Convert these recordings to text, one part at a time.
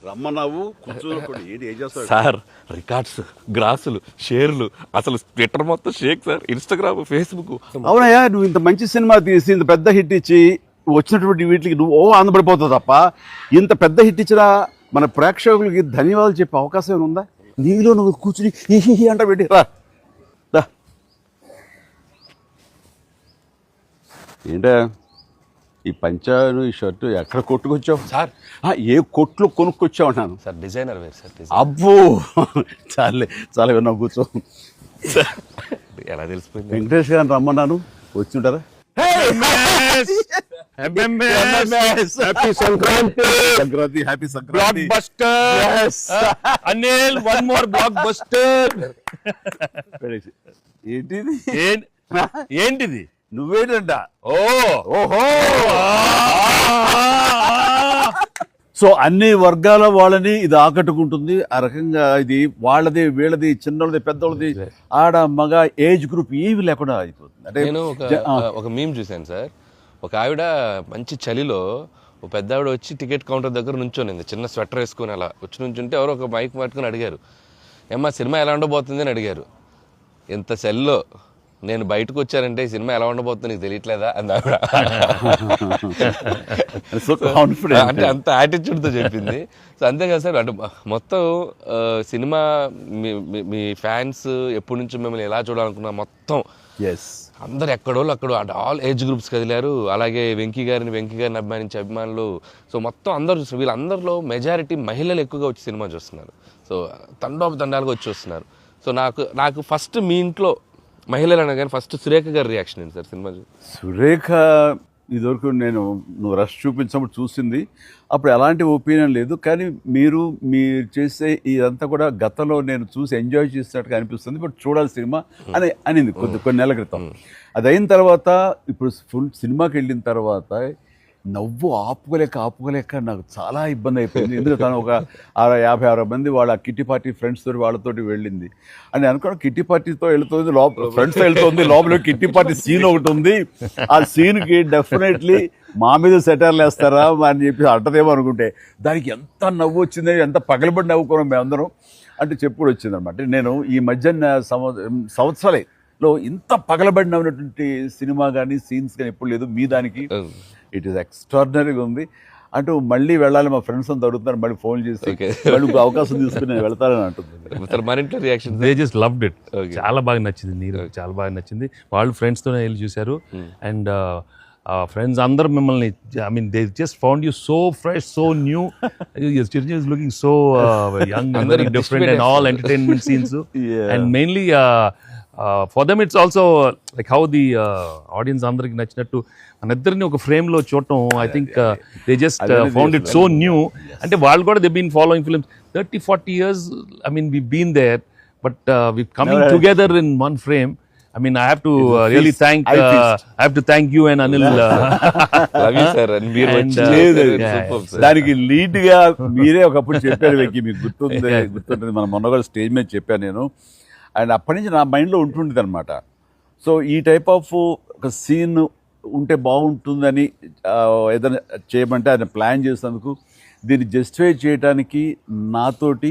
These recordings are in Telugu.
రమ్మన్నావు కూర్చోకుండా ఏం చేస్తావు సార్ రికార్డ్స్, గ్రాసులు, షేర్లు, అసలు ట్విట్టర్ మొత్తం షేక్ సార్, ఇన్స్టాగ్రామ్, ఫేస్బుక్. అవునయ్యా, నువ్వు ఇంత మంచి సినిమా తీసి ఇంత పెద్ద హిట్ ఇచ్చి వచ్చినటువంటి వీటికి నువ్వు ఆనందపడిపోతావు తప్ప ఇంత పెద్ద హిట్ ఇచ్చిన మన ప్రేక్షకులకి ధన్యవాదాలు చెప్పే అవకాశం ఏమైనా ఉందా? నీలో నువ్వు కూర్చుని హీ అంట పెట్టి రా. ఏంటా ఈ పంచాను ఈ షర్టు ఎక్కడ కొట్టుకొచ్చావు సార్ ఏ కొట్లు కొనుక్కొచ్చావు అన్నాను. సార్ డిజైనర్ వేరు సార్. అబ్బో చాలా విన్నావు, కూర్చో. ఎలా తెలిసిపోయింది? వెంకటేష్ గారిని రమ్మన్నాను, వచ్చి ఉంటారా? Sankranti, happy Sankranti. Anil, one more block buster. ఏంటిది? ఏంటిది? నువ్వేంటంట? ఓహో. సో అన్ని వర్గాల వాళ్ళని ఇది ఆకట్టుకుంటుంది. ఆ రకంగా ఇది వాళ్ళది, వీళ్ళది, చిన్నోళ్ళది, పెద్దోళ్ళది, ఆడ మగ ఏజ్ గ్రూప్ ఏవి లేకుండా అయిపోతుంది. అంటే నేను ఒక మీమ్ చూశాను సార్. ఒక ఆవిడ మంచి చలిలో ఒక పెద్ద ఆవిడ వచ్చి టికెట్ కౌంటర్ దగ్గర నుంచోనింది, చిన్న స్వెటర్ వేసుకుని అలా వచ్చి నుంచుంటే ఎవరో ఒక మైక్ పట్టుకుని అడిగారు, ఏమ్మా సినిమా ఎలా ఉండబోతుంది అని అడిగారు. ఎంత చలిలో నేను బయటకు వచ్చానంటే ఈ సినిమా ఎలా ఉండబోతుంది నీకు తెలియట్లేదా అని ఆవిడ. అంటే అంత యాటిట్యూడ్తో చెప్పింది. సో అంతేకాదు సార్, అంటే మొత్తం సినిమా మీ ఫ్యాన్స్ ఎప్పటి నుంచి మిమ్మల్ని ఎలా చూడాలనుకున్నా మొత్తం అందరు ఎక్కడోళ్ళు అక్కడ ఆల్ ఏజ్ గ్రూప్స్ కదిలారు. అలాగే వెంకీ గారిని అభిమానించే అభిమానులు. సో మొత్తం అందరూ వీళ్ళందరిలో మెజారిటీ మహిళలు ఎక్కువగా వచ్చి సినిమా చూస్తున్నారు. సో తండాలుగా వచ్చి వస్తున్నారు. సో నాకు ఫస్ట్ మీ ఇంట్లో మహిళలు అనగానే ఫస్ట్ సురేఖ గారి రియాక్షన్ ఏంటి సార్ సినిమా? సురేఖ ఇదివరకు నువ్వు రష్ చూపించినప్పుడు చూసింది, అప్పుడు ఎలాంటి ఒపీనియన్ లేదు. కానీ మీరు చేసే ఇదంతా కూడా గతంలో నేను చూసి ఎంజాయ్ చేసినట్టుగా అనిపిస్తుంది, బట్ చూడాలి సినిమా అని అనింది కొన్ని నెలల క్రితం. అది అయిన తర్వాత ఇప్పుడు ఫుల్ సినిమాకి వెళ్ళిన తర్వాత నవ్వు ఆపుకోలేక నాకు చాలా ఇబ్బంది అయిపోయింది. ఎందుకంటే తను ఒక 50-60 మంది వాళ్ళ కిట్టి పార్టీ ఫ్రెండ్స్ తోటి వాళ్ళతోటి వెళ్ళింది అని అనుకోవడం. కిట్టి పార్టీతో వెళుతుంది, ఫ్రెండ్స్తో వెళ్తుంది, లోపల కిట్టి పార్టీ సీన్ ఒకటి ఉంది. ఆ సీన్కి డెఫినెట్లీ మా మీద సెటర్లు వేస్తారా అని చెప్పి అంటదేమో అనుకుంటే దానికి ఎంత నవ్వు వచ్చింది, ఎంత పగలబడి నవ్వుకున్నాం మేమందరం అంటే చెప్పుడు వచ్చిందనమాట. నేను ఈ మధ్య సంవత్సరాలలో ఇంత పగలబడి నవ్వినటువంటి సినిమా కానీ సీన్స్ కానీ ఎప్పుడు లేదు. మీ దానికి ఇట్ ఈస్ ఎక్స్ట్రాడినరీగా ఉంది. అంటూ మళ్ళీ వెళ్ళాలి, మా ఫ్రెండ్స్ అంతా అడుగుతున్నారు, మళ్ళీ ఫోన్ చేసి మళ్ళీ అవకాశం తీసుకుని నేను వెళ్తానని అంటుంది. They just loved it. చాలా బాగా నచ్చింది, నీరు చాలా బాగా నచ్చింది. వాళ్ళు ఫ్రెండ్స్తోనే వెళ్ళి చూశారు. అండ్ ఫ్రెండ్స్ అందరూ మిమ్మల్ని, I mean they just found you so fresh, so new. Chiranjeevi is looking so young and very different and all entertainment scenes. And mainly for them it's also like how the audience అందరికి నచ్చినట్టు మన ఇద్దరిని ఒక ఫ్రేమ్ లో చూడటం. I think they just found it so new. అంటే వాళ్ళు కూడా they been following films 30-40 years. I mean we've been there, but we're coming together in one frame. I mean I have to really thank you and Anil. Love you sir. And మీరు దానికి లీడ్ గా మీరే ఒకప్పుడు చెప్పారు వెంకీ, మీకు గుర్తుంటుంది. మన మొన్న కూడా స్టేజ్ మీద చెప్పాను నేను. అండ్ అప్పటి నుంచి నా మైండ్లో ఉంటుండేది అనమాట. సో ఈ టైప్ ఆఫ్ ఒక సీన్ ఉంటే బాగుంటుందని ఏదైనా చేయమంటే ఆయన ప్లాన్ చేసినందుకు, దీన్ని జస్టిఫై చేయడానికి నాతోటి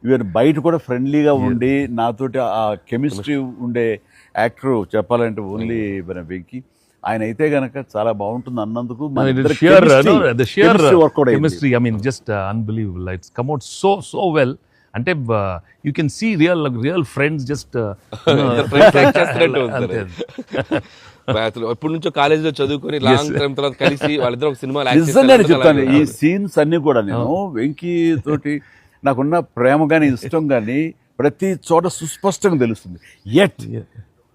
ఈవెన్ బయట కూడా ఫ్రెండ్లీగా ఉండి నాతోటి ఆ కెమిస్ట్రీ ఉండే యాక్టర్ చెప్పాలంటే ఓన్లీ మన వెంకీ. ఆయన అయితే గనక చాలా బాగుంటుంది అన్నందుకు chemistry, I mean just unbelievable. It's come out so well. అంటే you can see real friends just ఎప్పటి నుంచో కాలేజీలో చదువుకొని లాంగ్ టైం తర్వాత కలిసి వాళ్ళిద్దరు ఒక సినిమా చెప్తాను. ఈ సీన్స్ అన్ని కూడా నేను వెంకీ తోటి నాకున్న ప్రేమ కానీ ఇష్టం కానీ ప్రతి చోట సుస్పష్టంగా తెలుస్తుంది. ఎట్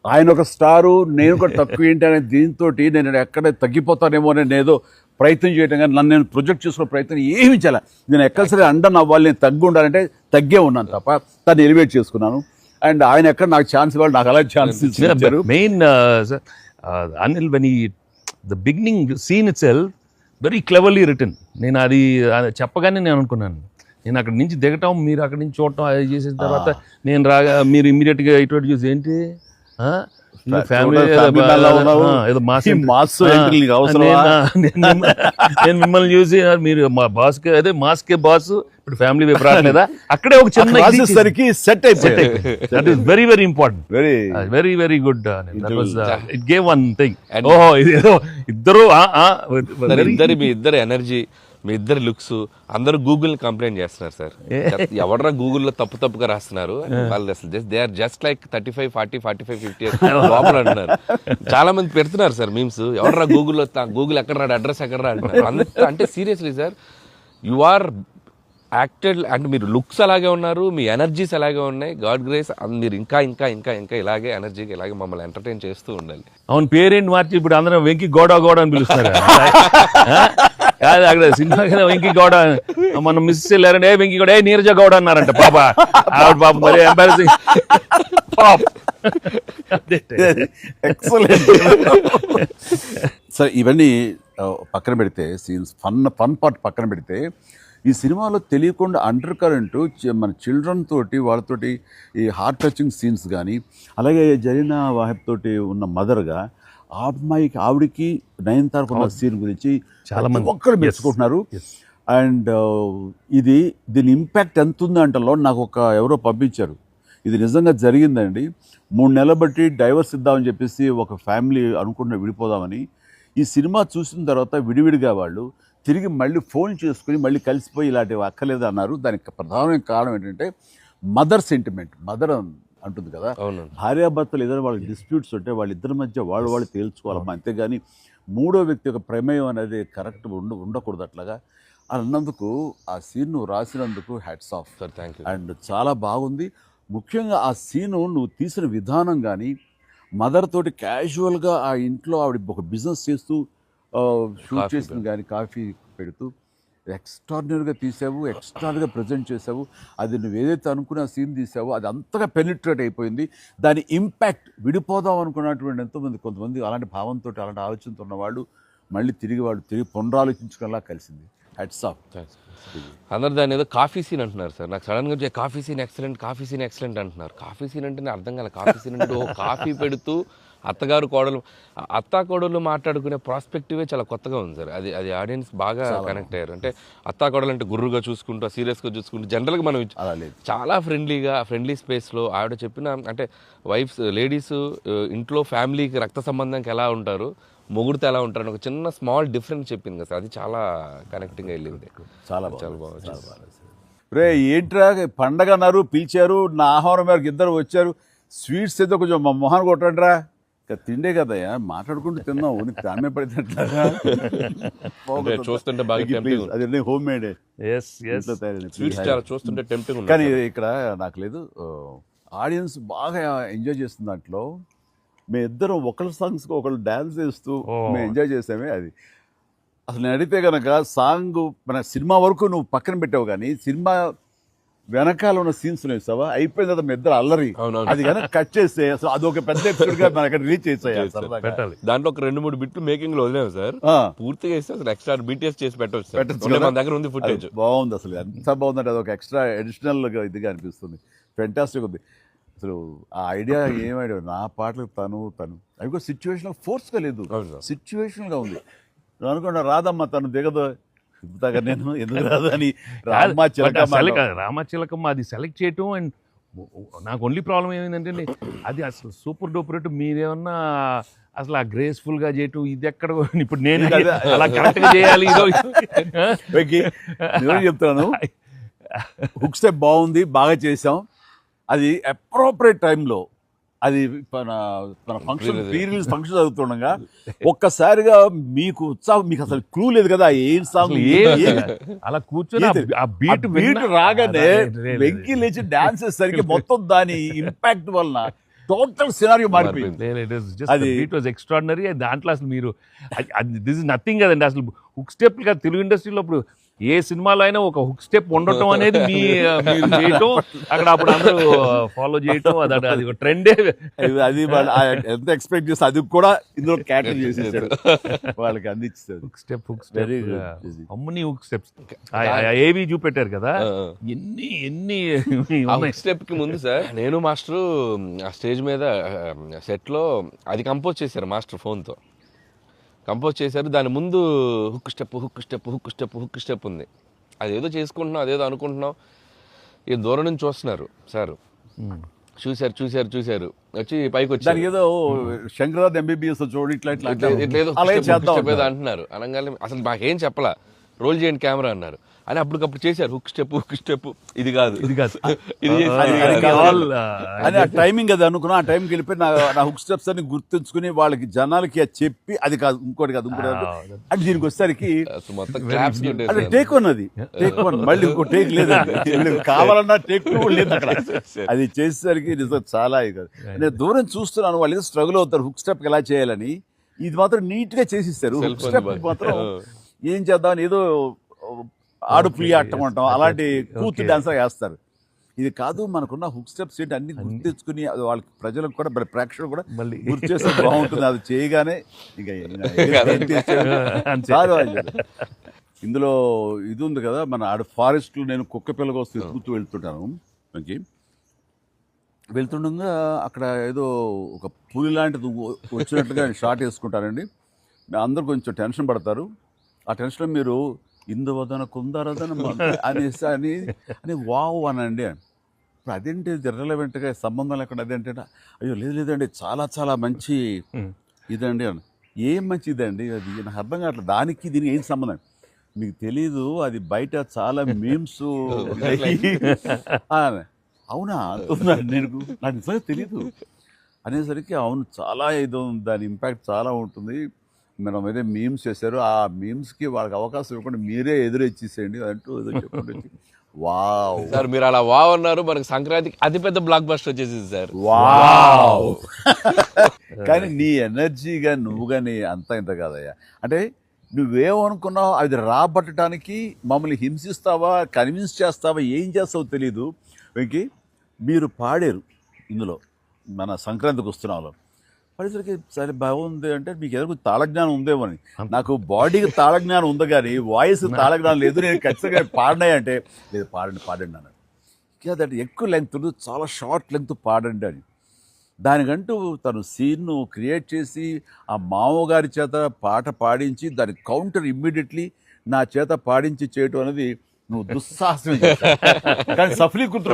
ఆయన ఒక స్టారు, నేను కూడా తక్కువ ఏంటి అనే దీంతో నేను ఎక్కడ తగ్గిపోతానేమో అని ఏదో ప్రయత్నం చేయడం కానీ నన్ను నేను ప్రొజెక్ట్ చేసుకునే ప్రయత్నం ఏమి చేయాలి. నేను ఎక్కడ సరే అండర్ అవ్వాలి, నేను తగ్గి ఉండాలంటే తగ్గే ఉన్నాను తప్ప తను ఎలివేట్ చేసుకున్నాను. అండ్ ఆయన ఎక్కడ నాకు ఛాన్స్ ఇవ్వాలి, నాకు అలా ఛాన్స్ ఇచ్చారు. Main Anil, when the beginning scene itself very cleverly written. నేను అది చెప్పగానే నేను అనుకున్నాను, నేను అక్కడి నుంచి దిగటం, మీరు అక్కడి నుంచి చూడటం, అది చేసిన తర్వాత నేను రాగా మీరు ఇమ్మీడియట్గా ఇటువంటి చూసి ఏంటి ఫ్యామిలీ Family man లా ఉన్నావు. ఏదో మాస్ ఈ mass entry నీకు అవసరమా? నేను మిమ్మల్ని చూసి మీరు మా బాస్ కి అదే మాస్ కే బాస్ ఇప్పుడు ఫ్యామిలీ వైపు రావట్లేదా అక్కడే ఒక చిన్న రాసేసరికి సెట్ అయిపోయింది. That is very very important, very very very good. It gave one thing. ఓహో ఇది ఏదో ఇద్దరు మీ ఇద్దరు ఎనర్జీ, మీ ఇద్దరు లుక్స్, అందరూ గూగుల్ కంప్లైంట్ చేస్తున్నారు సార్. ఎవడరా గూగుల్లో తప్పుగా రాస్తున్నారు వాళ్ళు, అసలు దే ఆర్ జస్ట్ లైక్ 35, 40, 45, 50 లోపల అంటున్నారు. చాలా మంది పెడుతున్నారు సార్ మీమ్స్, ఎవడరా గూగుల్లో గూగుల్ ఎక్కడ రాడు, అడ్రస్ ఎక్కడ రా అంటున్నారు. అంత అంటే seriously sir, you are acted అంటే మీరు లుక్స్ అలాగే ఉన్నారు, మీ ఎనర్జీస్ అలాగే ఉన్నాయి. గాడ్ గ్రేస్, మీరు ఇంకా ఇంకా ఇంకా ఇంకా ఇలాగే ఎనర్జీకి ఇలాగే మమ్మల్ని ఎంటర్టైన్ చేస్తూ ఉండాలి. అవును, పేరేంటి మార్చి ఇప్పుడు అందరం వెంకి గౌడ అని పిలుస్తారు. కాదు అక్కడ సినిమా వెంకి గౌడ, మనం మిస్ వెళ్ళారంటే వెంకి గౌడ, నీరజ గౌడ అన్నారంట. పాప ఆవిడ పాప మరి ఎంబారసింగ్. ఎక్సలెంట్. సరే ఇవన్నీ పక్కన పెడితే, సీన్స్ ఫన్ పార్ట్ పక్కన పెడితే, ఈ సినిమాలో తెలియకుండా అండర్ కరెంట్ మన చిల్డ్రన్ తోటి వాళ్ళతోటి ఈ హార్ట్ టచింగ్ సీన్స్ కానీ, అలాగే జరీనా వాహిబ్ తోటి ఉన్న మదర్గా ఆ అమ్మాయికి ఆవిడికి నయనతారకు ఉన్న సీన్ గురించి చాలా మంది ఒక్కరు మెచ్చుకుంటున్నారు. అండ్ దీని ఇంపాక్ట్ ఎంత ఉందంటలో నాకు ఎవరో పంపించారు, ఇది నిజంగా జరిగిందండి. 3 నెలలు బట్టి డైవర్స్ ఇద్దామని చెప్పేసి ఒక ఫ్యామిలీ అనుకుంటున్న విడిపోదామని, ఈ సినిమా చూసిన తర్వాత విడివిడిగా వాళ్ళు తిరిగి మళ్ళీ ఫోన్ చేసుకుని మళ్ళీ కలిసిపోయి ఇలాంటివి అక్కర్లేదు అన్నారు. దానికి ప్రధానమైన కారణం ఏంటంటే మదర్ సెంటిమెంట్. మదర్ అంటుంది కదా, భార్యాభర్తలు ఏదైనా వాళ్ళకి డిస్ప్యూట్స్ ఉంటే వాళ్ళిద్దరి మధ్య వాళ్ళు తేల్చుకోవాలమ్మా, అంతేగాని మూడో వ్యక్తి యొక్క ప్రమేయం అనేది కరెక్ట్ ఉండకూడదు. అట్లాగా అన్నందుకు ఆ సీన్ నువ్వు రాసినందుకు hats off sir, thank you. And చాలా బాగుంది. ముఖ్యంగా ఆ సీను నువ్వు తీసిన విధానం కానీ, మదర్ తోటి క్యాజువల్గా ఆ ఇంట్లో ఆవిడ ఒక బిజినెస్ చేస్తూ షూట్ చేసింది కానీ, కాఫీ పెడుతూ ఎక్స్ట్రాడినరీగా తీసావు, ఎక్స్ట్రాడినరీగా ప్రజెంట్ చేసావు. అది నువ్వు ఏదైతే అనుకున్న సీన్ తీసావో అది అంతగా పెనిట్రేట్ అయిపోయింది. దాని ఇంపాక్ట్ విడిపోదాం అనుకున్నటువంటి కొంతమంది అలాంటి భావంతో అలాంటి ఆలోచనతో ఉన్నవాళ్ళు మళ్ళీ తిరిగి పునరాలోచించుకునేలా కలిసింది. Hats off. అందరు దాన్ని ఏదో కాఫీ సీన్ అంటున్నారు సార్. నాకు సడన్గా కాఫీ సీన్ ఎక్సలెంట్ అంటున్నారు. కాఫీ సీన్ అంటే అర్థం కాలే. కాఫీ సీన్ అంటే కాఫీ పెడుతూ అత్తా కోడలు మాట్లాడుకునే ప్రాస్పెక్టివే చాలా కొత్తగా ఉంది సార్. అది ఆడియన్స్ బాగా కనెక్ట్ అయ్యారు. అంటే అత్తా కోడలు అంటే గుర్రుగా చూసుకుంటూ, సీరియస్గా చూసుకుంటూ, జనరల్గా మనం చాలా ఫ్రెండ్లీ స్పేస్లో ఆవిడ చెప్పిన, అంటే లేడీస్ ఇంట్లో ఫ్యామిలీకి రక్త సంబంధానికి ఎలా ఉంటారు, మొగుడితో ఎలా ఉంటారని ఒక చిన్న స్మాల్ డిఫరెన్స్ చెప్పింది కదా సార్. అది చాలా కనెక్టింగ్గా వెళ్ళింది. చాలా బాగా. రే ఏంట్రా పండగ అన్నారు, పిలిచారు, నా ఆహ్వానం మేరకు ఇద్దరు వచ్చారు, స్వీట్స్ ఏదో కొంచెం మా మొహాన్ని కొట్టండిరా. ఇక తిండే కదయ్యా, మాట్లాడుకుంటూ తిన్నావు, నీకు దామే పడినట్లుగా చూస్తుంటే అది హోమ్ మేడ్ చూస్తుంటే టెంప్టింగ్. కానీ ఇక్కడ నాకు లేదు, ఆడియన్స్ బాగా ఎంజాయ్ చేస్తున్న దాంట్లో మేము ఇద్దరం ఒకళ్ళ సాంగ్స్కి ఒకళ్ళు డ్యాన్స్ చేస్తూ మేము ఎంజాయ్ చేసామే. అది అసలు నేను అడిగితే కనుక సాంగ్ మన సినిమా వరకు నువ్వు పక్కన పెట్టావు, కానీ సినిమా వెనకాల ఉన్న సీన్స్ వేసావా, అయిపోయిన తర్వాత మీ ఇద్దరు అల్లరి, అది కనుక కట్ చేస్తే అసలు అదొక పెద్ద ఎపిసోడ్ గా మనకి రీచ్ చేసాయి. దాంట్లో ఒక 2-3 బిట్లు మేకింగ్ లో వదిలేము సార్, పూర్తిగా వేస్తే అసలు ఎక్స్ట్రా బీటీఎస్ చేసి పెట్టవచ్చు. మన దగ్గర ఉంది ఫుటేజ్. బాగుంది, అసలు ఎంత బాగుందంటే అదొక ఎక్స్ట్రా అడిషనల్ గా ఇదిగా అనిపిస్తుంది. ఫెంటాస్టిక్ ఉంది అసలు. ఆ ఐడియా ఏమైనా నా పాటలకు తను అవి కూడా సిచ్యువేషనల్ ఫోర్స్గా లేదు, సిచ్యువేషనల్గా ఉంది. నువ్వు అనుకున్నా రాదమ్మా తను దిగదు, నేను ఎందుకు రాదు అని రామచిలకమ్మ అది సెలెక్ట్ చేయటం. అండ్ నాకు ఓన్లీ ప్రాబ్లం ఏమైందంటే అది అసలు సూపర్ డూపర్. మీరేమన్నా అసలు ఆ గ్రేస్ఫుల్గా చేయటం ఇది ఎక్కడ, ఇప్పుడు నేను అలా కరెక్ట్గా చేయాలి. చెప్తాను, హుక్ స్టెప్ బాగుంది, బాగా చేసాం. అది అప్రోప్రియేట్ టైంలో, అది మన ఫంక్షన్ ప్రీ-రిలీజ్ ఫంక్షన్ జరుగుతుండగా ఒక్కసారిగా మీకు ఉత్సాహం, మీకు అసలు క్లూ లేదు కదా ఏం సాంగ్ అలా కూర్చొని ఆ బీట్ రాగానే వెంకీ లేచి డాన్స్ చేసేసరికి మొత్తం దాని ఇంపాక్ట్ వలన టోటల్ సినారియో మారిపోయింది. అది ఇట్ వాజ్ ఎక్స్ట్రాడినరీ. దాంట్లో అసలు మీరు దిస్ ఇస్ నథింగ్ కదండి. అసలు హుక్ స్టెప్ కదా తెలుగు ఇండస్ట్రీలో ఇప్పుడు ఏ సినిమాలో అయినా ఒక హుక్ స్టెప్ ఉండటం అనేది మీరు చేయటం, అక్కడ అప్పుడు అందరూ ఫాలో చేయటం, అది ఒక ట్రెండే. అది వాళ్ళు ఎంత ఎక్స్పెక్ట్ చేస్తే అది కూడా ఇందులో క్యాటర్ చేసేసాడు, వాళ్ళకి అందించాడు. Hook step Very good. అమ్మని హుక్ స్టెప్స్ ఏవి చూపెట్టారు కదా, ఎన్ని స్టెప్ కి ముందు సార్ నేను మాస్టర్ ఆ స్టేజ్ మీద సెట్ లో అది కంపోజ్ చేశారు మాస్టర్ ఫోన్ తో కంపోజ్ చేశారు. దాని ముందు hook step hook step hook step hook step ఉంది. అదేదో చేసుకుంటున్నాం, అదేదో అనుకుంటున్నాం. ఈ దూరం నుంచి చూస్తున్నారు సార్, చూశారు వచ్చి పైకి వచ్చి దానికి ఏదో శంకరాద్ ఎంబీబీఎస్ చూడు ఇట్లా ఇట్లా ఇట్లేదో అలాగే చేద్దాం ఏదో అంటున్నారు. అనగానే అసలు మాకేం చెప్పలా, రోల్ చేయండి కెమెరా అన్నారు. అని అప్పటికప్పుడు చేశారు హుక్ స్టెప్ ఇది కాదు ఇది కాదు ఇది అని ఆ టైమింగ్ అది అనుకున్నా. ఆ టైంకి వెళ్ళిపోయి నా హుక్ స్టెప్స్ అని గుర్తుంచుకుని వాళ్ళకి జనాలకి అది చెప్పి అది కాదు ఇంకోటి కాదు అంటే దీనికి వచ్చేసరికి మొత్తం క్లాప్స్ అది టేక్ వన్, అది టేక్ వన్, మళ్ళీ ఇంకో టేక్ లేదండి, కావాలన్నా టేక్ టూ లేదు అక్కడ. అది చేసేసరికి నిజం చాలా ఇది. నేను దూరం చూస్తున్నాను, వాళ్ళు ఏదో స్ట్రగుల్ అవుతారు హుక్ స్టెప్ ఎలా చేయాలని. ఇది మాత్రం నీట్ గా చేసిస్తారు. హుక్ స్టెప్ మాత్రం ఏం చేద్దామని ఏదో ఆడు ప్రియ ఆటం అంటాం అలాంటి కూతు డాన్స్ వేస్తారు. ఇది కాదు, మనకున్న హుక్ స్టెప్స్ ఏంటి అన్ని గుర్తించుకుని అది వాళ్ళకి ప్రజలకు కూడా ప్రేక్షకులు కూడా గుర్తు చేస్తే బాగుంటుంది. అది చేయగానే ఇక ఇందులో ఇది ఉంది కదా, మన ఆడ ఫారెస్ట్ లో నేను కుక్క పిల్లగా వస్తే ఎత్తుకుతూ వెళ్తుంటాను. మనకి వెళ్తుండగా అక్కడ ఏదో ఒక పులి లాంటిది వచ్చినట్టుగా షార్ట్ వేసుకుంటారండి. అందరూ కొంచెం టెన్షన్ పడతారు. ఆ టెన్షన్లో మీరు ఇందువదన కుందరదన అనేసి అని వావ్ అనండి. ఇప్పుడు అదేంటి ఇర్రెలవెంట్గా సంబంధం లేకుండా అదేంటే అయ్యో లేదండి చాలా చాలా మంచి ఇదండి అని. ఏం మంచి ఇదండి అది నాకు అర్థం కావట్లేదు, దానికి దీనికి ఏం సంబంధం మీకు తెలీదు, అది బయట చాలా మీమ్స్. అవునా నేను నాకు నిజంగా తెలీదు అనేసరికి అవును చాలా ఇది దాని ఇంపాక్ట్ చాలా ఉంటుంది. మనం ఏదో మీమ్స్ చేశారు, ఆ మీమ్స్కి వాళ్ళకి అవకాశం ఇవ్వకుండా మీరే ఎదురొచ్చేసేయండి అంటూ ఏదో చెప్పండి. వావ్ సార్ మీరు అలా వావ్ అన్నారు, మనకి సంక్రాంతికి అతిపెద్ద బ్లాక్ బస్టర్ వచ్చేసింది సార్. వావ్ కానీ నీ ఎనర్జీగా నువ్వు కానీ అంతా ఇంత కాదయ్యా. అంటే నువ్వేమనుకున్నావు అది రాబట్టడానికి మమ్మల్ని హింసిస్తావా కన్విన్స్ చేస్తావా ఏం చేస్తావో తెలీదు. వెంకీ మీరు పాడారు ఇందులో మన సంక్రాంతికి వస్తున్నాలో పరిసరికి సరే బాగుంది అంటే మీకు ఎదురు తాళజ్ఞానం ఉందేమని. నాకు బాడీకి తాళజ్ఞానం ఉంది కానీ వాయిస్ తాళజ్ఞానం లేదు. నేను ఖచ్చితంగా పాడినాయి అంటే లేదు పాడండి అన్నాడు. అదంటే ఎక్కువ లెంగ్త్ చాలా షార్ట్ లెంగ్త్ పాడండి అని దానికంటూ తను సీన్ను క్రియేట్ చేసి ఆ మామగారి చేత పాట పాడించి దాని కౌంటర్ ఇమ్మీడియట్లీ నా చేత పాడించి చేయటం అనేది నువ్వు దుస్సాహసం కానీ సఫలీకృతం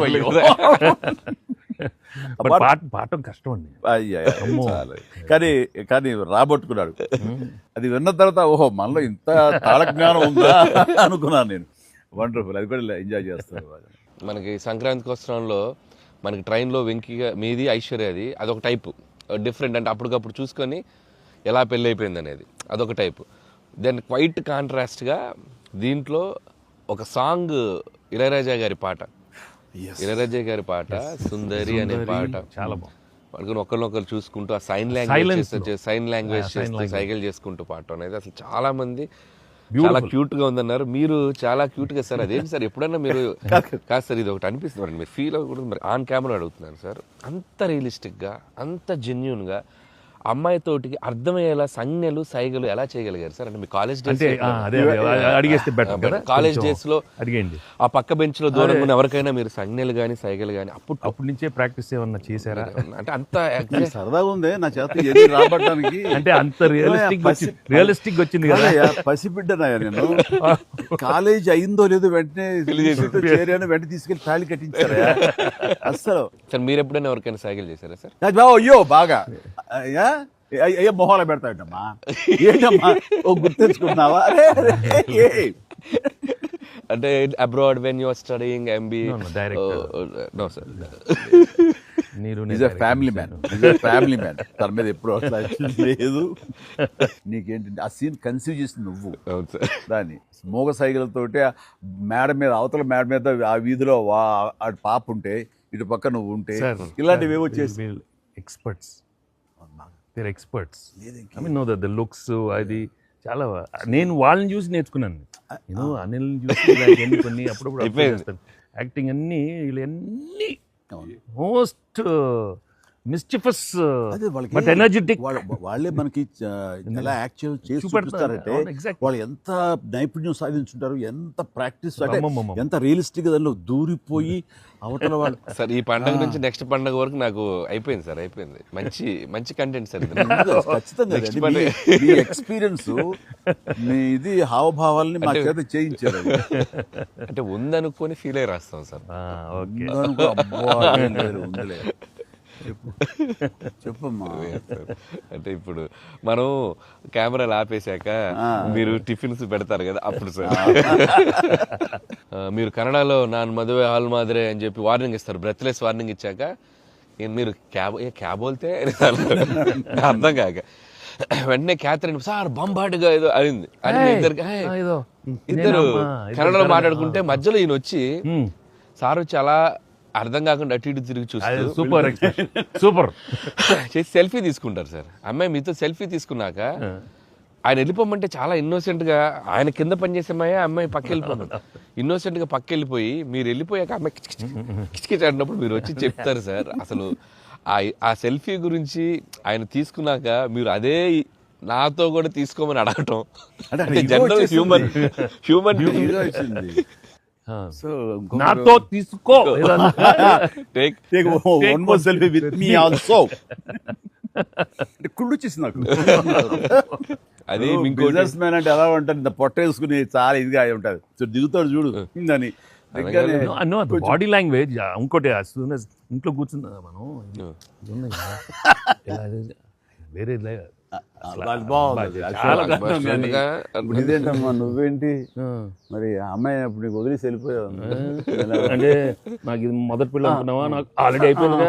పాఠం కష్టం అండి. కానీ రాబట్టుకున్నాడు. అది విన్న తర్వాత ఓహో మనలో ఇంత తాళజ్ఞానం ఉందా అనుకున్నాను నేను. వండర్ఫుల్, అది కూడా ఎంజాయ్ చేస్తాను. మనకి సంక్రాంతికి వస్త్రంలో మనకి ట్రైన్లో వెంకీగా మీది ఐశ్వర్యది అదొక టైపు డిఫరెంట్, అంటే అప్పటికప్పుడు చూసుకొని ఎలా పెళ్ళి అయిపోయింది అనేది అదొక టైపు. దెన్ క్వైట్ కాంట్రాస్ట్గా దీంట్లో ఒక సాంగ్ ఇళయరాజా గారి పాట, ఇళయరాజా గారి పాట సుందరి అనే పాట చాలా బాగుంది. వాళ్ళకి ఒకరినొకరు చూసుకుంటూ ఆ సైన్ లాంగ్వేజ్ చేస్తూ సైకిల్ చేసుకుంటూ పాట అనేది అసలు చాలా మంది చాలా క్యూట్ గా ఉందన్నారు. మీరు చాలా క్యూట్ గా సార్ అదేంటి సార్ ఎప్పుడన్నా మీరు కాదు సార్ ఇది ఒకటి అనిపిస్తుంది మీరు ఫీల్ అవ్వకూడదు మరి ఆన్ కెమెరా అడుగుతున్నాను సార్. అంత రియలిస్టిక్ గా అంత జెన్యూన్ గా అమ్మాయితోటికి అర్థమయ్యేలా సంజ్ఞలు సైగలు ఎలా చేయగలిగారు సార్? అంటే మీ కాలేజ్ డేస్ అడిగేస్తే బెటర్ కదా. కాలేజ్ డేస్ లో అడిగండి ఆ పక్క బెంచ్ లో దూరంగా ఉన్న ఎవరికైనా మీరు సంజ్ఞలు కానీ సైగలు కానీ అప్పటి నుంచే ప్రాక్టీస్ ఏమన్నా చేశారా? అంటే అంత సరదాగా ఉంది నా చేత రాబట్టడానికి. అంటే అంత రియలిస్టిక్ వచ్చింది కదా. పసిబిడ్డనాయా నేను. కాలేజ్ అయిందో లేదో వెంటనే చేరాను, వెంటనే తీసుకెళ్లి తాళి కట్టించారా అసలు. సార్ మీరు ఎప్పుడైనా ఎవరికైనా సైకిల్ చేశారా సార్? అయ్యో బాగా అయ్యో మొహాలు పెడతాడమ్మా ఏంటమ్మా ఓ గుర్తించుకుంటున్నావా? అంటే abroad when you are studying MB no sir family man తన మీద ఎప్పుడు లేదు. నీకేంటి ఆ సీన్ కన్సీవ్ చేసింది నువ్వు. దాన్ని మోగ సైకిల్తోటి మేడ మీద అవతల మేడ మీద ఆ వీధిలో ఆ పాప ఉంటే ఇటు పక్క నువ్వు ఉంటే ఇలాంటివి ఏవో చేసి experts. They're experts. I mean, no, the looks, అది చాలా నేను వాళ్ళని చూసి నేర్చుకున్నాను. నేను అనిల్ని చూసి ఇలాంటివన్నీ కొన్ని అప్పుడప్పుడు observe చేస్తాను. యాక్టింగ్ అన్నీ వీళ్ళన్నీ మోస్ట్ మిస్చిఫస్ అదే వాళ్ళకి బట్ ఎనర్జెటిక్. వాళ్ళే మనకి ఎలా యాక్ట్ చేసి చూపిస్తారంటే వాళ్ళు ఎంత నైపుణ్యం సాధించుంటారు, ఎంత ప్రాక్టీస్ అంటే ఎంత రియలిస్టిక్ గా దానిలో దూరిపోయి అవతల వాళ్ళు. సార్ ఈ పండుగ నుంచి నెక్స్ట్ పండుగ వరకు నాకు అయిపోయింది సార్, అయిపోయింది. మంచి మంచి కంటెంట్ సార్ ఇది. ఖచ్చితంగా Next అది పండుగ. మీ ఎక్స్పీరియన్స్ మీ ఇది హావభావాలని మా చేత చేయించారు. అది. అంటే ఉందనుకొని ఫీల్ అయ్యి రాస్తాం సార్. ఓకే, ఉందనుకో, అబ్బా, ఏం లేదు, ఉందిలే. చెప్పమ్మా. అంటే ఇప్పుడు మనం కెమెరాలు ఆపేశాక మీరు టిఫిన్స్ పెడతారు కదా అప్పుడు సార్. మీరు కన్నడలో నాన్ మదువే హాల్ మాదిరే అని చెప్పి వార్నింగ్ ఇస్తారు, బ్రెత్లెస్ వార్నింగ్ ఇచ్చాక మీరు క్యాబ్ వెళ్తే అర్థం కాక వెంటనే క్యాథరిన్ సార్ బంబాటుగా ఏదో అయింది అని ఇద్దరు కన్నడలో మాట్లాడుకుంటే మధ్యలో ఈయన వచ్చి సార్ వచ్చి అలా అర్థం కాకుండా అటు ఇటు తిరిగి చూస్తారు. సూపర్ సూపర్ చేసి సెల్ఫీ తీసుకుంటారు సార్. అమ్మాయి మీతో సెల్ఫీ తీసుకున్నాక ఆయన వెళ్ళిపోమంటే చాలా ఇన్నోసెంట్ గా, ఆయన కింద పనిచేసే అమ్మాయి పక్క వెళ్ళిపోమంట ఇన్నోసెంట్ గా పక్క వెళ్ళిపోయి మీరు వెళ్ళిపోయాక అమ్మాయి కిచకిచ ఆడినప్పుడు మీరు వచ్చి చెప్తారు సార్. అసలు ఆ సెల్ఫీ గురించి ఆయన తీసుకున్నాక మీరు అదే నాతో కూడా తీసుకోమని అడగటం అంటే జనరల్ హ్యూమన్ సో నాతో తీసుకో take one more selfie with me also. కుళ్ళు వచ్చేసింది నాకు. అది బిజినెస్ మ్యాన్ అంటే ఎలా ఉంటారు, ఇంత పొట్ట వేసుకుని చాలా ఇదిగా ఉంటారు. సో దిగుతాడు చూడు ఇందని బాడీ లాంగ్వేజ్. ఇంకోటి ఇంట్లో కూర్చున్నా మనం వేరే ఇదేంటమ్మా నువ్వేంటి మరి అమ్మాయి అప్పుడు నీకు వదిలేసి వెళ్ళిపోయావు అంటే నాకు ఇది మొదటి పిల్ల అనుకున్నావా, నాకు ఆల్రెడీ అయిపోయింది.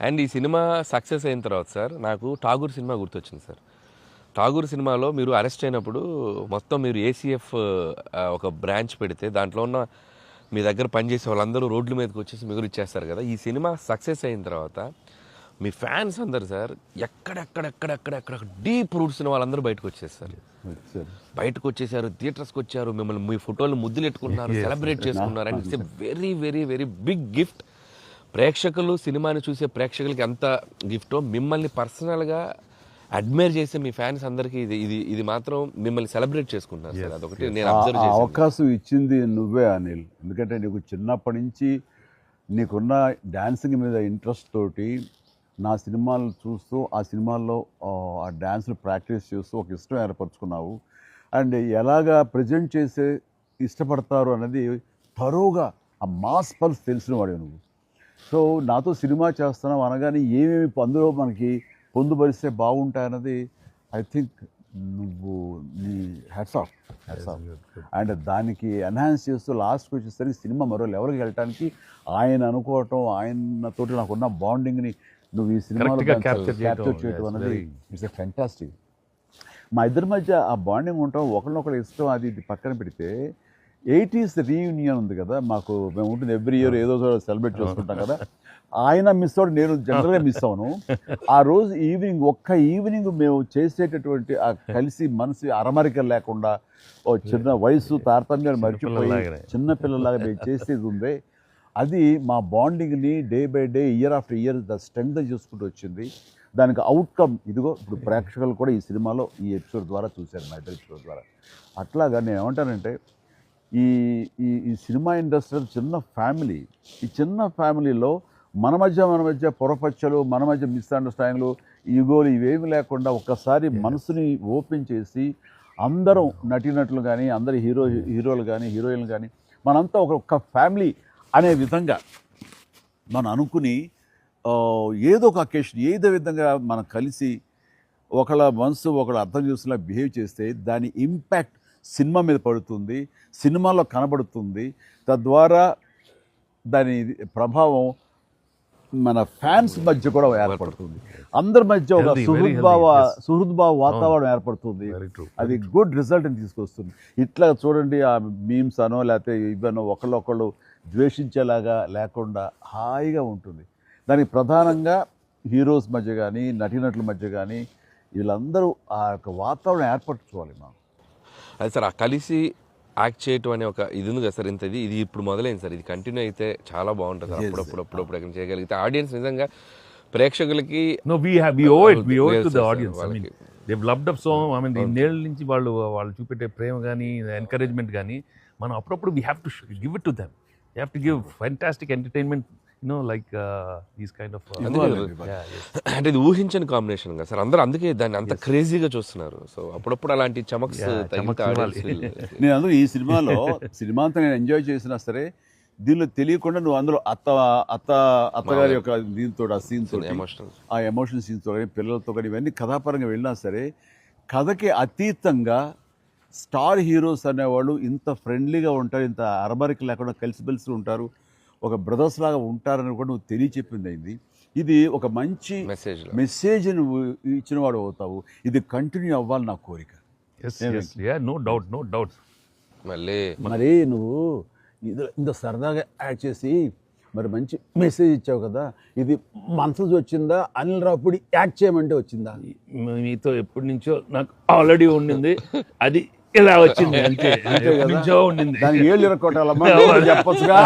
అండ్ ఈ సినిమా సక్సెస్ అయిన తర్వాత సార్ నాకు ఠాగూర్ సినిమా గుర్తొచ్చింది సార్. ఠాగూర్ సినిమాలో మీరు అరెస్ట్ అయినప్పుడు మొత్తం మీరు ఏసీఎఫ్ ఒక బ్రాంచ్ పెడితే దాంట్లో ఉన్న మీ దగ్గర పనిచేసే వాళ్ళందరూ రోడ్ల మీదకి వచ్చేసి మిగులు ఇచ్చేస్తారు కదా. ఈ సినిమా సక్సెస్ అయిన తర్వాత మీ ఫ్యాన్స్ అందరు సార్ ఎక్కడెక్కడెక్కడెక్కడెక్కడ డీప్ రూట్స్ వాళ్ళందరూ బయటకు వచ్చేసారు, బయటకు వచ్చేసారు, థియేటర్స్కి వచ్చారు, మిమ్మల్ని మీ ఫోటోలు ముద్దులెట్టుకున్నారు, సెలబ్రేట్ చేసుకున్నారు. And it's a very very very big gift. ప్రేక్షకులు సినిమాని చూసే ప్రేక్షకులకి ఎంత గిఫ్టో మిమ్మల్ని పర్సనల్గా అడ్మైర్ చేసే మీ ఫ్యాన్స్ అందరికీ ఇది ఇది ఇది మాత్రం మిమ్మల్ని సెలబ్రేట్ చేసుకుంటున్నారు సార్. అదొకటి నేను అబ్జర్వ్ చేశాను. అవకాశం ఇచ్చింది నువ్వే అనిల్. ఎందుకంటే నీకు చిన్నప్పటి నుంచి నీకున్న డాన్సింగ్ మీద ఇంట్రెస్ట్ తోటి నా సినిమాలు చూస్తూ ఆ సినిమాల్లో ఆ డ్యాన్స్ని ప్రాక్టీస్ చేస్తూ ఒక ఇష్టం ఏర్పరచుకున్నావు. అండ్ ఎలాగా ప్రజెంట్ చేసే ఇష్టపడతారు అనేది తరోగా ఆ మాస్ పల్స్ తెలిసిన వాడే నువ్వు. సో నాతో సినిమా చేస్తున్నావు అనగానే ఏమేమి అందులో మనకి పొందుపరిస్తే బాగుంటాయన్నది ఐ థింక్ నువ్వు నీ హ్యాట్స్ ఆఫ్. అండ్ దానికి ఎన్హాన్స్ చేస్తూ లాస్ట్కి వచ్చేసరికి సినిమా మరో లెవెల్కి వెళ్ళటానికి ఆయన అనుకోవటం, ఆయనతోటి నాకున్న బాండింగ్ని నువ్వు ఈ సినిమాలో క్యాప్చర్ చేయటం అనేది ఇట్స్ ఎ ఫ్యాంటాస్టిక్. మా ఇద్దరి మధ్య ఆ బాండింగ్ ఉండటం, ఒకరినొకరు ఇష్టం, అది ఇది పక్కన పెడితే 80s రీయూనియన్ ఉంది కదా మాకు, మేము ఉంటుంది ఎవ్రీ ఇయర్ ఏదో సెలబ్రేట్ చేసుకుంటాం కదా. ఆయన మిస్ అవుట్, నేను జనరల్గా మిస్ అవును. ఆ రోజు ఈవినింగ్ ఒక్క ఈవినింగ్ మేము చేసేటటువంటి ఆ కలిసి మనసు అరమరికలు లేకుండా ఓ చిన్న వయసు తారతమ్యాలు మర్చిపోయి చిన్నపిల్లలాగా మేము చేసేది ఉందే, అది మా బాండింగ్ని day by day year after year the strength చేసుకుంటూ వచ్చింది. దానికి అవుట్కమ్ ఇదిగో ఇప్పుడు ప్రేక్షకులు కూడా ఈ సినిమాలో ఈ ఎపిసోడ్ ద్వారా చూశారు, మా ఇద్దరు ఎపిసోడ్ ద్వారా. అట్లాగా నేను ఏమంటానంటే ఈ ఈ సినిమా ఇండస్ట్రీ చిన్న ఫ్యామిలీ. ఈ చిన్న ఫ్యామిలీలో మన మధ్య పొరపచ్చలు, మన మధ్య మిస్అండర్స్టాండింగ్లు, ఈగోలు ఇవేమి లేకుండా ఒక్కసారి మనసుని ఓపెన్ చేసి అందరం నటీనటులు కానీ, అందరి హీరోలు కానీ, హీరోయిన్లు కానీ మనంతా ఒక ఫ్యామిలీ అనే విధంగా మనం అనుకుని ఏదో ఒక అకేషన్ ఏదో విధంగా మనం కలిసి ఒకళ్ళ మనసు ఒకళ్ళు అర్థం చేసుకునేలా బిహేవ్ చేస్తే దాని ఇంపాక్ట్ సినిమా మీద పడుతుంది, సినిమాలో కనబడుతుంది. తద్వారా దాని ప్రభావం మన ఫ్యాన్స్ మధ్య కూడా ఏర్పడుతుంది, అందరి మధ్య ఒక సుహృద్భావ వాతావరణం ఏర్పడుతుంది. అది గుడ్ రిజల్ట్ని తీసుకొస్తుంది. ఇట్లా చూడండి, ఆ మీమ్స్ అనో లేకపోతే ఇవన్నో ఒకళ్ళొకళ్ళు ద్వేషించేలాగా లేకుండా హాయిగా ఉంటుంది. దానికి ప్రధానంగా హీరోస్ మధ్య కానీ, నటీనటుల మధ్య కానీ వీళ్ళందరూ ఆ యొక్క వాతావరణం ఏర్పరచుకోవాలి మనం. అది సార్ ఆ కలిసి యాక్ట్ చేయటం అనే ఒక ఇది ఉంది కదా సార్, ఇది ఇప్పుడు మొదలైంది సార్, ఇది కంటిన్యూ అయితే చాలా బాగుంటుంది సార్. అప్పుడప్పుడు ఎక్కడ చేయగలిగితే ఆడియన్స్ నిజంగా ప్రేక్షకులకి No, we owe it to the audience. I mean, they've loved up so. I mean, ఇన్నేళ్ళ నుంచి వాళ్ళు చూపెట్టే ప్రేమ కానీ ఎంకరేజ్మెంట్ కానీ మనం అప్పుడప్పుడు we have to give it to them. You have to give fantastic entertainment, like these kind of. అంటే ఇది ఊహించని కాంబినేషన్ కదా సార్, అందరూ అందుకే దాన్ని అంత క్రేజీగా చూస్తున్నారు. సో అప్పుడప్పుడు అలాంటి చమక్స్ నేను అందులో ఈ సినిమా అంతా నేను ఎంజాయ్ చేసినా సరే, దీనిలో తెలియకుండా నువ్వు అందులో అత్తగారి యొక్క దీంతో ఆ సీన్స్ ఆ ఎమోషనల్ సీన్స్తో కానీ పిల్లలతో కానీ ఇవన్నీ కథాపరంగా వెళ్ళినా సరే, కథకి అతీతంగా స్టార్ హీరోస్ అనేవాళ్ళు ఇంత ఫ్రెండ్లీగా ఉంటారు, ఇంత అరమరిక లేకుండా కలిసిమెలిసి ఉంటారు, ఒక బ్రదర్స్ లాగా ఉంటారని కూడా నువ్వు తెలియచెప్పింది అయింది. ఇది ఒక మంచి మెసేజ్ నువ్వు ఇచ్చిన వాడు అవుతావు. ఇది కంటిన్యూ అవ్వాలి నా కోరిక. No doubt. మరి నువ్వు ఇంత సరదాగా యాక్ట్ చేసి మరి మంచి మెసేజ్ ఇచ్చావు కదా, ఇది మనసు వచ్చిందా, అనిల్ రావుపూడి యాక్ట్ చేయమంటే వచ్చిందా? మీతో ఎప్పటి నుంచో నాకు ఆల్రెడీ ఉండింది, అది ఇలా వచ్చింది అంతే. నుంచో ఉండింది, దానికి ఏళ్ళు ఇరక్కొట్టాలమ్మా చెప్పొచ్చుగా.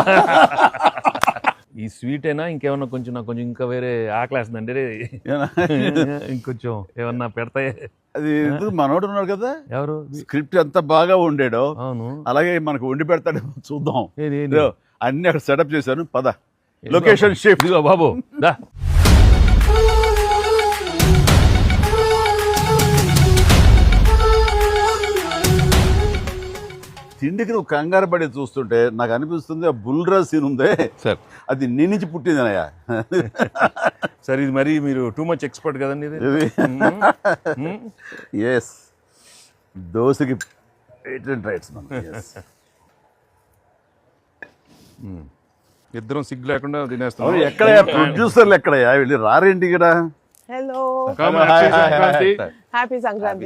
ఈ స్వీట్ అయినా ఇంకేమన్నా కొంచెం నాకు కొంచెం ఇంకా వేరే ఆకలేస్తుందంటే ఇంకొంచెం ఏమన్నా పెడతాయి. అది మనోడు ఉన్నాడు కదా, ఎవరు స్క్రిప్ట్ ఎంత బాగా వండాడో అవును అలాగే మనకు వండి పెడతాడేమో చూద్దాం. అన్ని అక్కడ సెటప్ చేశాను, పద లొకేషన్ షిఫ్ట్ బాబు దా. తిండికి నువ్వు కంగారు పడి చూస్తుంటే నాకు అనిపిస్తుంది ఆ బుల్రా సీన్ ఉందే సార్, అది నీ నుంచి పుట్టిందనయ్యా. సరే ఇది మరి మీరు టూ మచ్ ఎక్స్పర్ట్ కదండి ఇది. ఎస్, దోశకి పేటెంట్ రైట్స్ ఇద్దరం సిగ్గు లేకుండా తినేస్తాం. ఎక్కడయ్యా ప్రొడ్యూసర్లు, ఎక్కడయ్యా వెళ్ళి రారేంటి ఇక్కడ? Hello. హ్యాపీ సంక్రాంతి.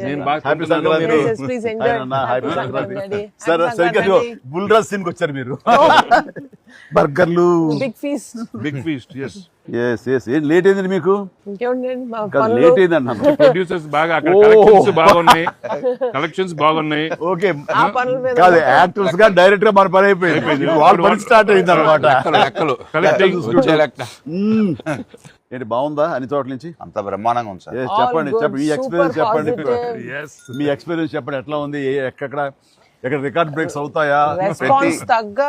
సరే సరిగ్గా బుల్రా సీన్ కి వచ్చారు మీరు. బర్గర్లు, బిగ్ ఫీస్ట్. ఏం లేట్ అయింది మీకు? లేట్ అయింది అన్నాను. ప్రొడ్యూసర్స్ బాగా కలెక్షన్స్ బాగున్నాయి. ఓకే కాదు, యాక్టర్స్ గా డైరెక్ట్ గా మన పని అయిపోయింది, వాళ్ళ పని స్టార్ట్ అయింది అనమాట. ఏంటి బాగుందా అన్ని చోట్ల నుంచి? అంత బ్రహ్మాండంగా ఉంది సార్. చెప్పండి మీ ఎక్స్పీరియన్స్ చెప్పండి. మీ ఎక్స్పీరియన్స్ చెప్పండి, ఎట్లా ఉంది? ఎక్కడ రికార్డ్ బ్రేక్స్ అవుతాయా? తగ్గ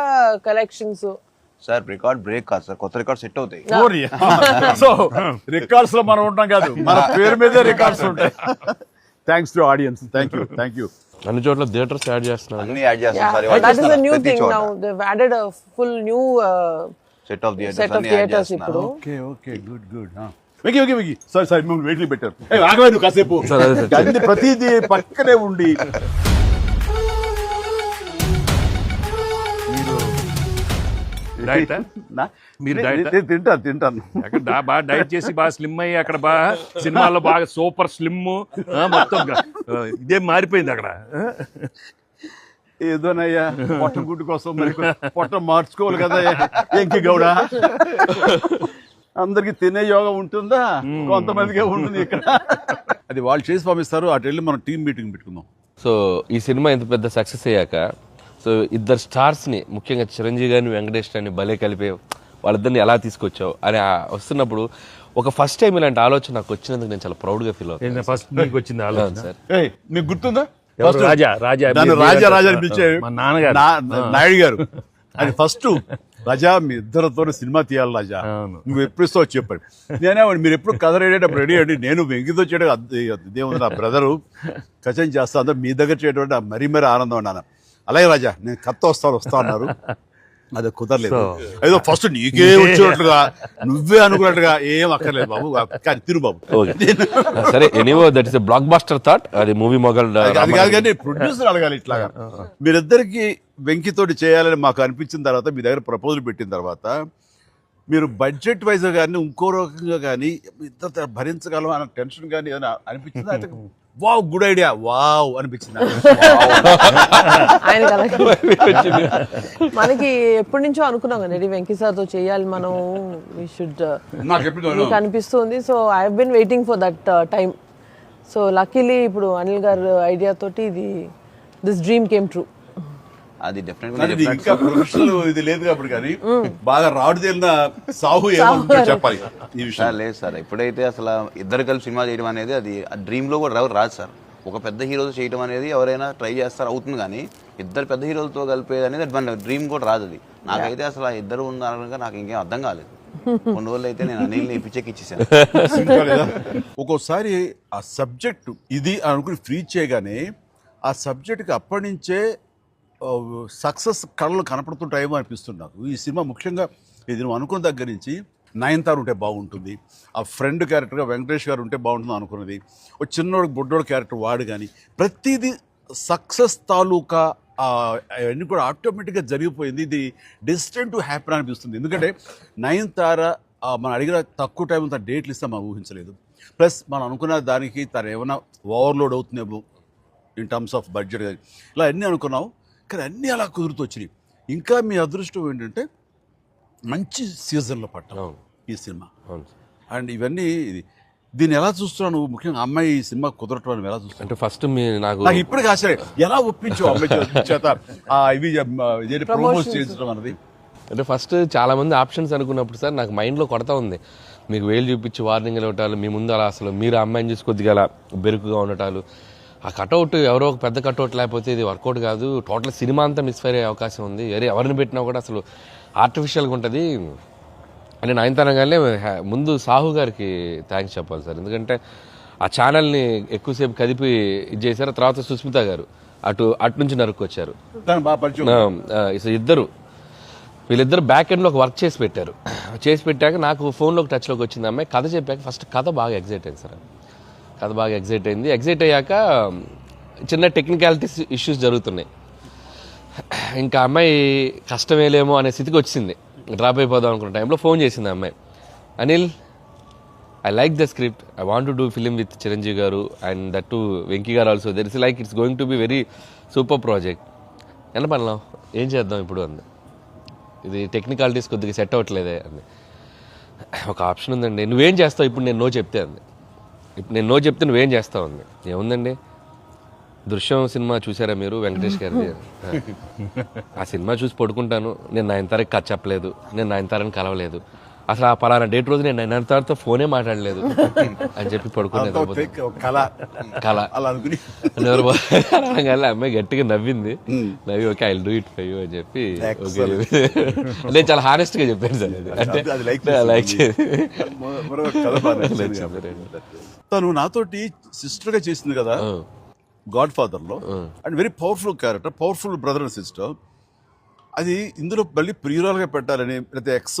కలెక్షన్స్ సార్ రికార్డ్ బ్రేక్ కాదు సార్, కొత్త రికార్డ్ సెట్ అవుతాయి. సో రికార్డ్స్ లో మనం ఉంటాం కాదు, మన పేరు మీదే రికార్డ్స్ ఉంటాయి. Thanks to audience. Thank you. అన్ని చోట్ల థియేటర్స్ యాడ్ చేస్తున్నారు, అన్ని యాడ్ చేస్తాం sir. That is a new thing now. They've added a full new set of theatres ఇప్పుడు. Okay good. వెకి సారీ మేము వెయిట్ పెట్టారు. ఆగవే నువ్వు కాసేపు, అన్ని ప్రతిదీ పక్కనే ఉండి. తింటాను అక్కడ బాగా డైట్ చేసి బాగా స్లిమ్ అయ్యి అక్కడ బాగా సినిమాలో బాగా సూపర్ స్లిమ్ మొత్తం ఇదే మారిపోయింది అక్కడ. ఏదోనయ్యా పొట్ట గుడ్డు కోసం మరి పొట్ట మార్చుకోవాలి కదా ఎంకి గౌడ. అందరికి తినే యోగం ఉంటుందా? కొంతమందికే ఉంటుంది ఇక్కడ. అది వాళ్ళు చేసి పంపిస్తారు, అటు వెళ్ళి మనం టీం మీటింగ్ పెట్టుకుందాం. సో ఈ సినిమా ఇంత పెద్ద సక్సెస్ అయ్యాక, సో ఇద్దరు స్టార్స్ని ముఖ్యంగా చిరంజీవి గారిని వెంకటేష్ గారిని భలే కలిపే వాళ్ళిద్దరిని ఎలా తీసుకొచ్చావు అని వస్తున్నప్పుడు ఒక ఫస్ట్ టైం ఇలాంటి ఆలోచన నాకు వచ్చినందుకు నేను చాలా ప్రౌడ్గా ఫీల్ అవుతాను. ఫస్ట్ మీకు వచ్చింది ఆలోచన సార్, మీకు గుర్తుందా? రాజా నాయుడు గారు అది ఫస్ట్. రాజా మీ ఇద్దరితో సినిమా తీయాలి రాజా, నువ్వు ఎప్పుడు ఇస్తావు చెప్పాడు. నేనే మీరు ఎప్పుడు కథ రెడీ రెడీ అండి, నేను వెంకితో చేయడం ఇదేముంది నా బ్రదరు కచం చేస్తా, అంతా మీ దగ్గర చేయడం మరీ ఆనందం అన్నాను. అలాగే రాజా నేను కథ వస్తా అన్నారు, అది కుదరలేదు. ఏదో ఫస్ట్ నీకే వచ్చినట్లుగా నువ్వే అనుకున్నట్టుగా ఏం అక్కర్లేదు బాబు, కానీ తిరు బాబు. సరే anyway that is a blockbuster thought. అది మూవీ మొగల్ అది కాదు, కానీ ప్రొడ్యూసర్ అడగాలి ఇట్లాగా. మీరిద్దరికి వెంకితోటి చేయాలని మాకు అనిపించిన తర్వాత, మీ దగ్గర ప్రపోజల్ పెట్టిన తర్వాత, మీరు బడ్జెట్ వైజ్ కానీ ఇంకో రకంగా కానీ ఇద్దరు భరించగలం అన్న టెన్షన్ కానీ ఏదైనా అనిపించిందా? అయితే వావ్ గుడ్ ఐడియా వావ్ అనిపించింది మనకి. ఎప్పటి నుంచో అనుకున్నాం కదా వెంకీ సార్ తో చేయాలి మనం, వి షుడ్, నాకు అనిపిస్తుంది. So I have been waiting for that time. So luckily ఇప్పుడు అనిల్ గారు ఐడియా తోటి దిస్ డ్రీమ్ కేమ్ ట్రూ. అది డెఫినెట్గా కానీ ఇది ఇంకా ప్రొఫెషనల్ ఇది లేదు కాబట్టి కానీ బాగా రాడు తేలిన సాహు ఏమంటారు చెప్పాలి ఈ విషయం. సార్ లేదు సార్, ఎప్పుడైతే అసలు ఇద్దరు కలిసి సినిమా చేయడం అనేది అది డ్రీమ్లో కూడా రాదు సార్. ఒక పెద్ద హీరోతో చేయడం అనేది ఎవరైనా ట్రై చేస్తారు, అవుతుంది, కానీ ఇద్దరు పెద్ద హీరోలతో కలిపేది అనేది అది మన డ్రీమ్ కూడా రాదు. అది నాకైతే అసలు ఆ ఇద్దరు ఉన్నారనగా నాకు ఇంకేం అర్థం కాలేదు. కొన్ని రోజులు అయితే నేను అనిల్ని ఇచ్చేసాను. ఒక్కోసారి ఆ సబ్జెక్టు ఇది అనుకుని ఫ్రీ చేయగానే ఆ సబ్జెక్ట్కి అప్పటి నుంచే సక్సెస్ కళలు కనపడుతుంటాయేమో అనిపిస్తుంది నాకు. ఈ సినిమా ముఖ్యంగా ఇది నువ్వు అనుకున్న దగ్గర నుంచి నయనతార ఉంటే బాగుంటుంది, ఆ ఫ్రెండ్ క్యారెక్టర్గా వెంకటేష్ గారు ఉంటే బాగుంటుంది అనుకున్నది, ఒక చిన్నోడు బొడ్డోడు క్యారెక్టర్ వాడు, కానీ ప్రతిదీ సక్సెస్ తాలూకా అవన్నీ కూడా ఆటోమేటిక్గా జరిగిపోయింది. ఇది డెస్టిన్ టు హ్యాపీ అనిపిస్తుంది. ఎందుకంటే నయనతార మనం అడిగిన తక్కువ టైం అంత డేట్లు ఇస్తే మనం ఊహించలేదు. ప్లస్ మనం అనుకున్న దానికి తను ఏమైనా ఓవర్లోడ్ అవుతుందేమో ఇన్ టర్మ్స్ ఆఫ్ బడ్జెట్ కానీ ఇలా అన్నీ అనుకున్నాం, కానీ అన్నీ అలా కుదురుతూ వచ్చినాయి. ఇంకా మీ అదృష్టం ఏంటంటే మంచి సీజన్లో పట్టాం ఈ సినిమా. అండ్ ఇవన్నీ దీన్ని ఎలా చూస్తున్నావు నువ్వు, ముఖ్యంగా అమ్మాయి ఈ సినిమా కుదరటం అని ఎలా చూస్తావు? అంటే ఫస్ట్ నాకు ఇప్పటికీ ఆశ్చర్యం, ఎలా ఒప్పించావు అమ్మాయి చేత ఇవి ప్రమోట్ చేయించడం అన్నది? అంటే ఫస్ట్ చాలా మంది ఆప్షన్స్ అనుకున్నప్పుడు సార్ నాకు మైండ్లో కొడతా ఉంది, మీకు వేలు చూపించి వార్నింగ్ ఇవ్వటాలు, మీ ముందు అలా అసలు మీరు అమ్మాయిని చూసి కొద్దిగా అలా బెరుకుగా ఉండటాలు, ఆ కట్అవుట్ ఎవరో ఒక పెద్ద కట్అవుట్ లేకపోతే ఇది వర్కౌట్ కాదు, టోటల్ సినిమా అంతా మిస్ఫైర్ అయ్యే అవకాశం ఉంది, ఎవరిని పెట్టినా కూడా అసలు ఆర్టిఫిషియల్గా ఉంటుంది అని నయనతారగానే ముందు సాహు గారికి థ్యాంక్స్ చెప్పాలి సార్. ఎందుకంటే ఆ ఛానల్ని ఎక్కువసేపు కదిపి ఇది చేశారు. తర్వాత సుస్మిత గారు అటు నుంచి నరుక్కొచ్చారు. వీళ్ళిద్దరు బ్యాక్ ఎండ్లో ఒక వర్క్ చేసి పెట్టారు. చేసి పెట్టాక నాకు ఫోన్లోకి టచ్లోకి వచ్చింది అమ్మాయి. కథ చెప్పాక ఫస్ట్ కథ బాగా ఎగ్జైట్ అయింది సార్. కథ బాగా ఎగ్జైట్ అయింది. ఎగ్జైట్ అయ్యాక చిన్న టెక్నికాలిటీస్ ఇష్యూస్ జరుగుతున్నాయి. ఇంకా అమ్మాయి కష్టమేలేమో అనే స్థితికి వచ్చింది. డ్రాప్ అయిపోదాం అనుకున్న టైంలో ఫోన్ చేసింది అమ్మాయి, Anil I like the script, I want to do film with Chiranjeevi గారు అండ్ దట్ టు వెంకీ గారు also, there is like it's going to be very super project. ఎంత పడలాం, ఏం చేద్దాం ఇప్పుడు అంది. ఇది టెక్నికాలిటీస్ కొద్దిగా సెట్ అవ్వట్లేదే అంది. ఒక ఆప్షన్ ఉందండి, నువ్వేం చేస్తావు ఇప్పుడు నేను నో చెప్తే అంది. ఇప్పుడు నేను నో చెప్తే నువ్వేం చేస్తావు అంది. ఏముందండి, దృశ్యం సినిమా చూసారా మీరు వెంకటేష్ గారిది? ఆ సినిమా చూసి పడుకుంటాను, నేను నయనతారకి కథ చెప్పలేదు, నేను నయనతారని కలవలేదు, అసలు ఆ పలానా డేట్ రోజు నేను నయనతారతో ఫోనే మాట్లాడలేదు అని చెప్పి పడుకునేది. అమ్మాయి గట్టిగా నవ్వింది. నవ్వి okay I do it for you అని చెప్పి నేను చాలా హానెస్ట్ గా చెప్పాను సార్. అంటే లైక్ తను నాతోటి సిస్టర్ గా చేసింది కదా గాడ్ ఫాదర్ లో, and very powerful character, powerful brother and sister. అది ఇందులో మళ్ళీ ప్రియురాలుగా పెట్టాలని లేకపోతే ఎక్స్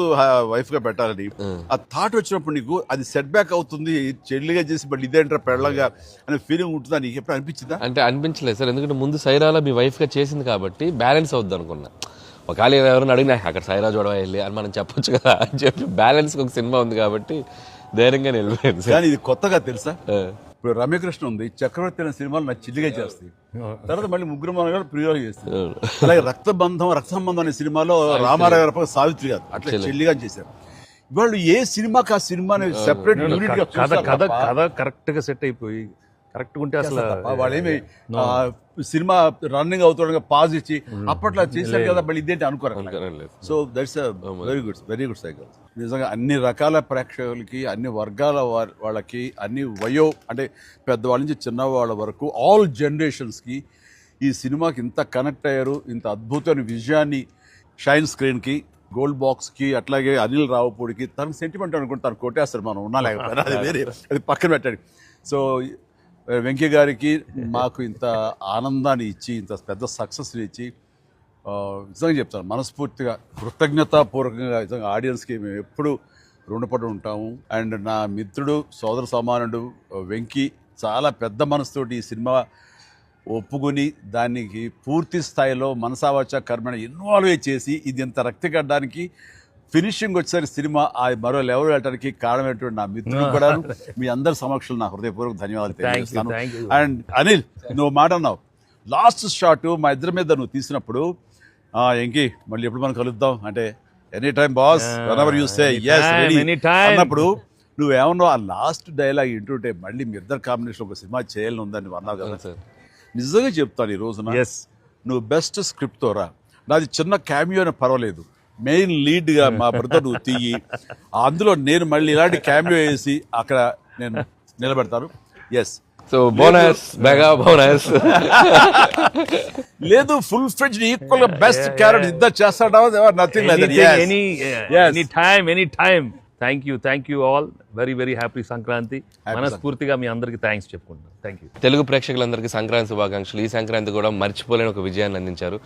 వైఫ్ గా పెట్టాలని ఆ థాట్ వచ్చినప్పుడు నీకు అది సెట్ బ్యాక్ అవుతుంది, చెల్లిగా చేసి మళ్ళీ ఇదేంటారా పెళ్ళగా అనే ఫీలింగ్ ఉంటుందా నీకు ఎప్పుడు అనిపించిందా? అంటే అనిపించలేదు సార్, ఎందుకంటే ముందు సైరాలో మీ వైఫ్ గా చేసింది కాబట్టి బ్యాలెన్స్ అవుద్ది అనుకున్నా. ఒకవేళ ఎవరైనా అడిగినా అక్కడ సైరా చూడవా వెళ్ళి అని మనం చెప్పొచ్చు కదా అని చెప్పి బ్యాలెన్స్ ఒక సినిమా ఉంది కాబట్టి ధైర్యంగా నిలిపోయింది సార్. కానీ ఇది కొత్తగా తెలుసా, ఇప్పుడు రమ్యకృష్ణ ఉంది, చక్రవర్తి అనే సినిమాలు నాకు చిల్లిగా చేస్తాయి, తర్వాత మళ్ళీ ముగ్గురు మన ప్రియులు చేస్తారు. అలాగే రక్త సంబంధం అనే సినిమాలో రామారావు గారు సావిత్రి గారు అట్లా చెల్లిగా చేశారు. వాళ్ళు ఏ సినిమాకి ఆ సినిమాని సెపరేట్ కథ కరెక్ట్ గా సెట్ అయిపోయి కరెక్ట్ ఉంటే అసలు వాళ్ళేమి సినిమా రన్నింగ్ అవుతుండగా పాజ్ ఇచ్చి అప్పట్లో చేశారు కదా మళ్ళీ ఇదేంటి అనుకోరు. So that's very good cycle. నిజంగా అన్ని రకాల ప్రేక్షకులకి, అన్ని వర్గాల వాళ్ళకి, అన్ని అంటే పెద్దవాళ్ళ నుంచి చిన్నవాళ్ళ వరకు ఆల్ జనరేషన్స్కి ఈ సినిమాకి ఇంత కనెక్ట్ అయ్యారు. ఇంత అద్భుతమైన విజయాన్ని షైన్ స్క్రీన్కి, గోల్డ్ బాక్స్కి, అట్లాగే అనిల్ రావుపూడికి తనకు సెంటిమెంట్ అనుకుంటే తను కొట్టేస్తారు, మనం ఉన్నా లేకపోయినా అది వేరే, అది పక్కన పెట్టండి. సో వెంకీ గారికి మాకు ఇంత ఆనందాన్ని ఇచ్చి, ఇంత పెద్ద సక్సెస్ని ఇచ్చి నిజంగా చెప్తాను మనస్ఫూర్తిగా కృతజ్ఞతాపూర్వకంగా నిజంగా ఆడియన్స్కి మేము ఎప్పుడు రుణపడి ఉంటాము. అండ్ నా మిత్రుడు, సోదర సమానుడు వెంకీ చాలా పెద్ద మనసుతోటి ఈ సినిమా ఒప్పుకొని దానికి పూర్తి స్థాయిలో మనసావాచ కర్మణ ఇన్వాల్వ్ చేసి ఇది ఇంత రక్తి కట్టడానికి ఫినిషింగ్ వచ్చేసరి సినిమా ఆ మరో లెవెల్ వెళ్ళడానికి కారణమైనటువంటి నా మిత్రుడు కూడా మీ అందరి సమక్షంలో నా హృదయపూర్వక ధన్యవాదాలు తెలియజేస్తాను. అండ్ అనిల్, నువ్వు మాట అన్నావు లాస్ట్ షాట్ మా ఇద్దరి మీద నువ్వు తీసినప్పుడు, ఎంకి మళ్ళీ ఎప్పుడు మనం కలుద్దాం అంటే any time boss whenever you say yes ready అన్నప్పుడు నువ్వేమన్నావు ఆ లాస్ట్ డైలాగ్ వింటుంటే మళ్ళీ మీ ఇద్దరు కాంబినేషన్ ఒక సినిమా చేయాలని ఉందని నువ్వు అన్నావు కదా సార్ నిజంగా చెప్తాను ఈ రోజున Yes. నువ్వు బెస్ట్ స్క్రిప్ట్తో రా నాది చిన్న క్యామియో అని పర్వాలేదు మెయిన్ లీడ్గా మా బ్రదర్ నువ్వు తీయి అందులో నేను మళ్ళీ ఇలాంటి క్యామియో వేసి అక్కడ నేను నిలబెడతాను yes so bonus mega bonus. లేదు ఫుల్ ఫ్రెండ్ ఈక్వల్ గా బెస్ట్ క్యారెక్టర్ ఇద్దరు చేస్తాడా nothing any time thank you all very happy Sankranti. మనస్ఫూర్తిగా మీ అందరికి థ్యాంక్స్ చెప్పుకుంటాను. Thank you. తెలుగు ప్రేక్షకులందరికీ సంక్రాంతి శుభాకాంక్షలు. ఈ సంక్రాంతి కూడా మర్చిపోలేని ఒక విజయాన్ని అందించారు,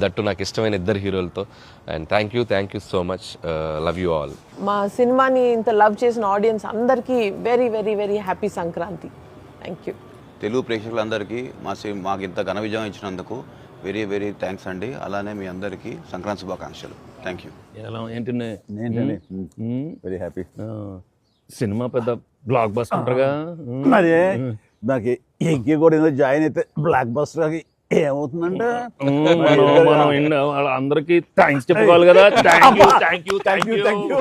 దట్టు నాకు ఇష్టమైన ఇద్దరు హీరోలతో. And thank you so much. Love you all. మా సినిమాని ఇంత లవ్ చేసిన ఆడియన్స్ అందరికీ very happy Sankranti. Thank you. Telugu ప్రేక్షకులందరికీ మాకు ఇంత ఘన విజయం ఇచ్చినందుకు వెరీ థ్యాంక్స్ అండి. అలానే మీ అందరికీ సంక్రాంతి శుభాకాంక్షలు. Thank you. ఎలా ఏంటి వెరీ హ్యాపీ సినిమా పెద్ద బ్లాక్ బస్టర్గా మరి నాకు ఎంకి కూడా ఏదో జాయిన్ అయితే బ్లాక్ బస్టర్ ఏమవుతుందంటే మనం అందరికి థ్యాంక్స్ చెప్పుకోవాలి కదా. Thank you